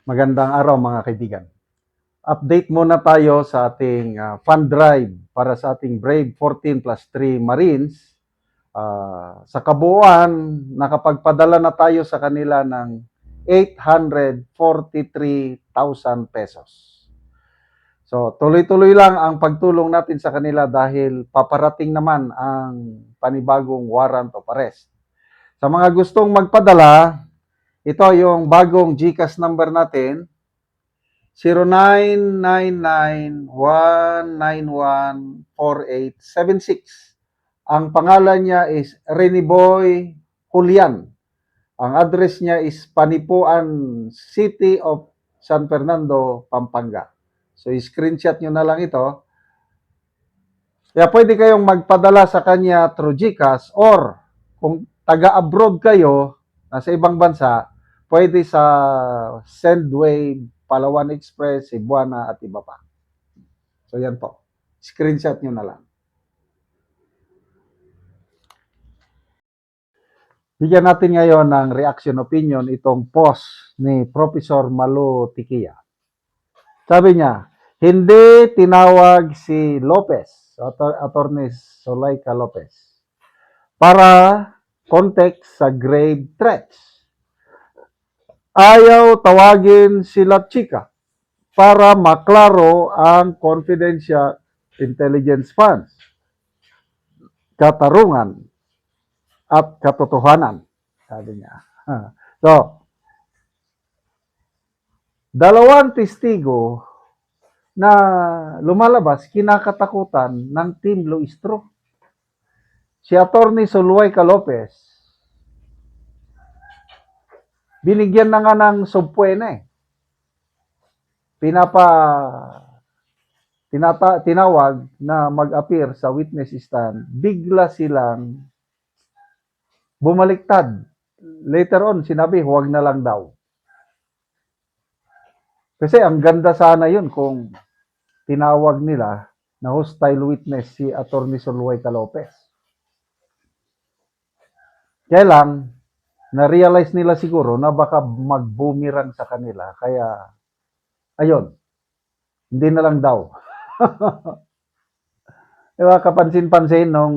Magandang araw mga kaibigan. Update muna tayo sa ating fund drive para sa ating Brave 14 plus 3 Marines. Sa kabuuan, nakapagpadala na tayo sa kanila ng 843,000 pesos. So, tuloy-tuloy lang ang pagtulong natin sa kanila dahil paparating naman ang panibagong warrant of arrest. Sa mga gustong magpadala, ito yung bagong GCash number natin, 0999-191-4876. Ang pangalan niya is Reniboy Julian. Ang address niya is Panipuan City of San Fernando, Pampanga. So, screenshot nyo na lang ito. Kaya pwede kayong magpadala sa kanya through GCash or kung taga-abroad kayo, nasa ibang bansa, pwede sa Sendwave, Palawan Express, Cebuana at iba pa. So yan po. Screenshot nyo na lang. Bigyan natin ngayon ng reaction opinion itong post ni Professor Malu Tikia. Sabi niya, hindi tinawag si Lopez, Attorney Zulaika Lopez, para context sa grave threats. Ayaw tawagin sila chika para maklaro ang confidential intelligence funds, katarungan, at katotohanan. Sabi niya. So, dalawang testigo na lumalabas kinakatakutan ng Team Luistro. Si Attorney Zulaika Lopez, binigyan na nga ng subpuena eh. Tinawag na mag-appear sa witness stand, bigla silang bumaliktad. Later on, sinabi, huwag na lang daw. Kasi ang ganda sana yun kung tinawag nila na hostile witness si Attorney Zulaika Lopez. Kaya lang, na-realize nila siguro na baka mag-boomerang sa kanila. Kaya, ayun, hindi na lang daw. Diba, kapansin-pansin nung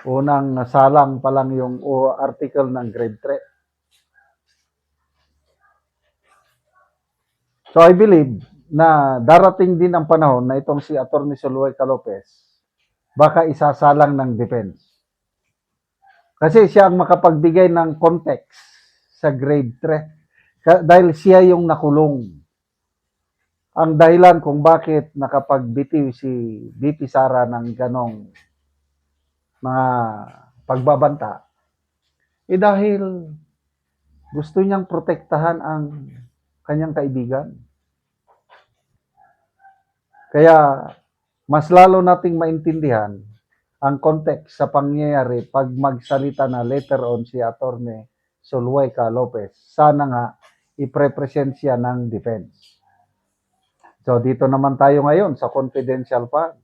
unang salang pa lang yung article ng grade 3. So I believe na darating din ang panahon na itong si Attorney Zulaika Lopez baka isasalang ng defense. Kasi siya ang makapagbigay ng context sa grade 3 dahil siya yung nakulong. Ang dahilan kung bakit nakapagbitiw si VP Sara ng ganong mga pagbabanta, dahil gusto niyang protektahan ang kanyang kaibigan. Kaya mas lalo nating maintindihan ang context sa pangyayari pag magsalita na later on si Attorney Zulaika Lopez. Sana nga i-present siya ng defense. So dito naman tayo ngayon sa confidential funds.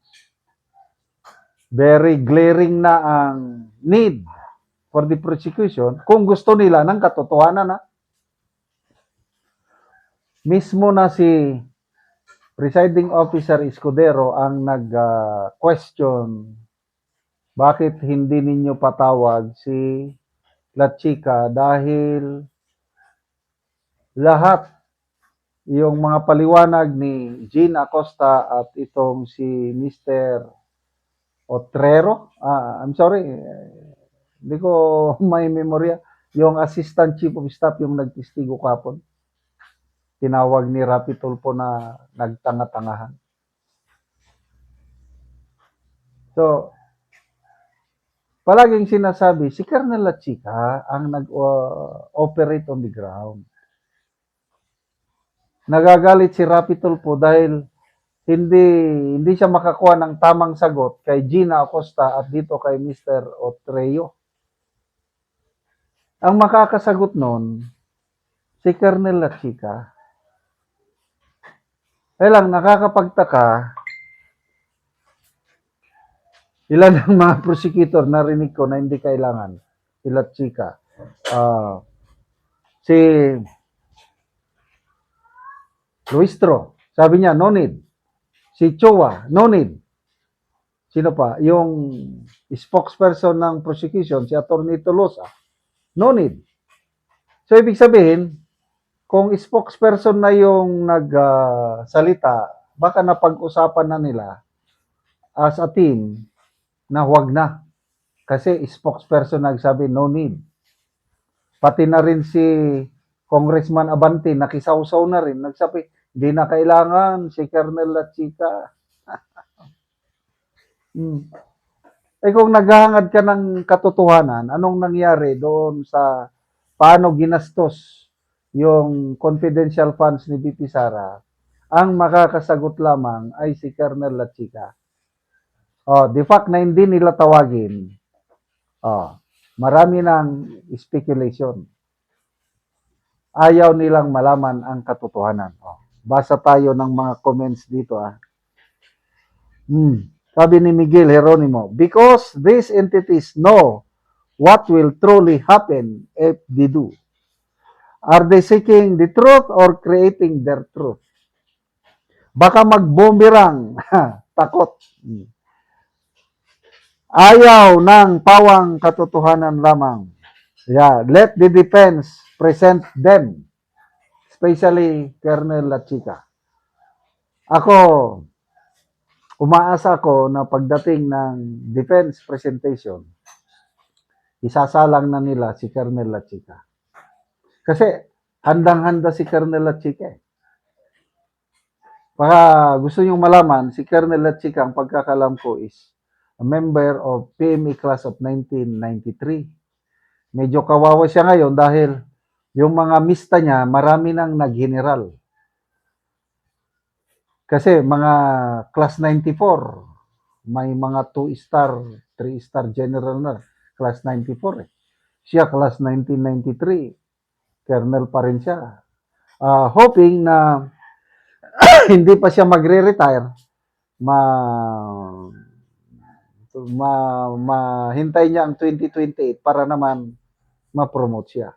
Very glaring na ang need for the prosecution kung gusto nila ng katotohanan na. Mismo na si Presiding Officer Escudero ang nag-question bakit hindi ninyo patawag si La Chica dahil lahat yung mga paliwanag ni Jean Acosta at itong si Mr. Otrero, I'm sorry, hindi ko may memorya, yung Assistant Chief of Staff yung nagtistigo kapon. Tinawag ni Rapi Tulfo na nagtanga-tangahan. So, palaging sinasabi, si Colonel La Chica ang nag-operate on the ground. Nagagalit si Rapi Tulfo dahil hindi siya makakuha ng tamang sagot kay Gina Acosta at dito kay Mr. Otreo. Ang makakasagot nun, si Colonel La Chica. Kaya lang, nakakapagtaka, ilan ang mga prosecutor narinig ko na hindi kailangan si La Chica. Si Luistro, sabi niya, no need. Si Chua, no need. Sino pa? Yung spokesperson ng prosecution, si Atty. Tolosa, no need. So, ibig sabihin, kung spokesperson na yung nagsalita, baka napag-usapan na nila as a team na huwag na. Kasi spokesperson nagsabi, no need. Pati na rin si Congressman Abante, nakisawsaw na rin. Nagsabi, hindi na kailangan si Colonel Lachica. Eh kung naghahangad ka ng katotohanan, anong nangyari doon sa paano ginastos yung confidential funds ni BP Sara? Ang makakasagot lamang ay si Colonel Lachica. Oh, the fact na hindi nila tawagin, oh, marami ng speculation. Ayaw nilang malaman ang katotohanan. Oh, basa tayo ng mga comments dito. Sabi ni Miguel Jeronimo, because these entities know what will truly happen if they do. Are they seeking the truth or creating their truth? Baka mag-boomerang. Takot. Ayaw ng pawang katotohanan lamang. Yeah, let the defense present them. Especially Colonel Lachica. Ako, umaasa ko na pagdating ng defense presentation, isasalang na nila si Colonel Lachica. Kasi handang-handa si Colonel Lachica. Baka gusto nyong malaman, si Colonel Lachica, ang pagkakalam ko is a member of PME class of 1993. Medyo kawawa siya ngayon dahil yung mga mista niya, marami nang nag-general. Kasi mga class 94, may mga 2-star, 3-star general na, class 94 eh. Siya class 1993, colonel pa rin siya. Hoping na hindi pa siya magre-retire, mahintay niya ang 2028 para naman ma-promote siya.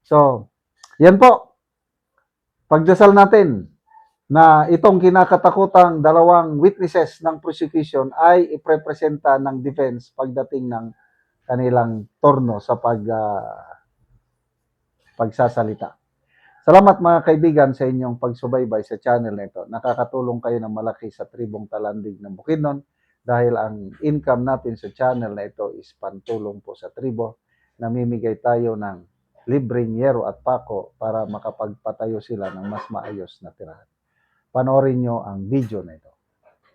So, yan po. Pagdasal natin na itong kinakatakutang dalawang witnesses ng prosecution ay iprepresenta ng defense pagdating ng kanilang turno sa pagsasalita. Salamat mga kaibigan sa inyong pagsubaybay sa channel na ito. Nakakatulong kayo ng malaki sa tribong Talandig ng Bukidnon dahil ang income natin sa channel na ito is pantulong po sa tribo. Namimigay tayo ng libreng yero at pako para makapagpatayo sila ng mas maayos na tirahan. Panoorin nyo ang video na ito.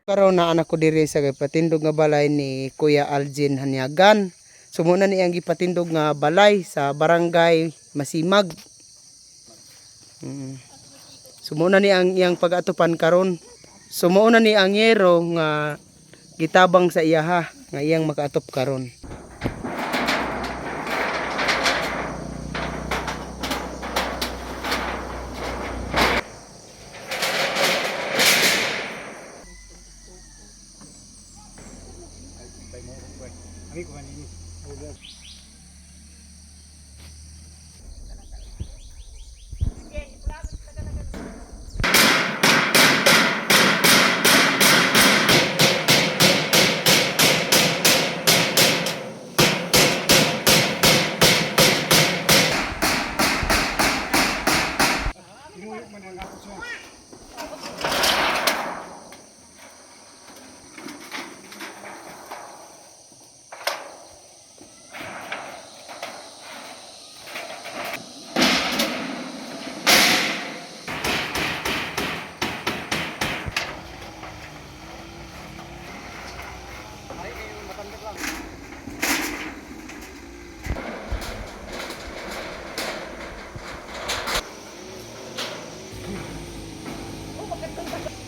Karon na anak ko diri sa gipatindog nga balay ni Kuya Algin Hanyagan. Sumuna ni ang gipatindog nga balay sa barangay Masimag. Sumuna ni ang iyang pag-atupan karon. Sumuuna ni ang yero nga gitabang sa iyaha nga iyang makaatop karon.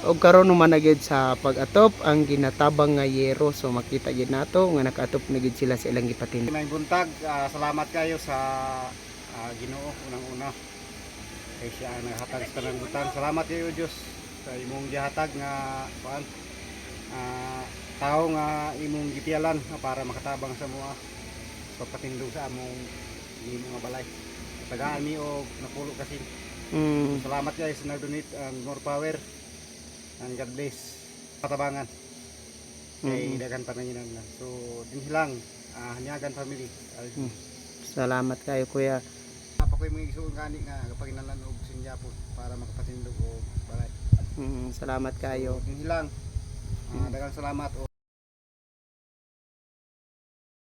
Og karon naman na gyud sa pag-atop ang ginatabang nga yero, so makita gyud nato nga nakaatop na gyud sila sa ilang gipatindog. May buntag, salamat kayo sa Ginoo unang-una. Kay siya ang naghatag sa tanang butang. Salamat kayo Dios sa imong gihatag nga kuan tao nga imong gitiyalan para makatabang sa mga pagpatindog sa among mga balay. tagaan mi og napulo kasi. Salamat guys sa nag-donate and more power and God bless Patabangan. Kay dagan pananginan lang. So dinhi lang Hanyagan family. Salamat kayo kuya. Apa ko yung isuon gani nga kapag inalan og sinjapon para makapatindog og balay. Salamat kayo. Dinhi lang. Daghang salamat.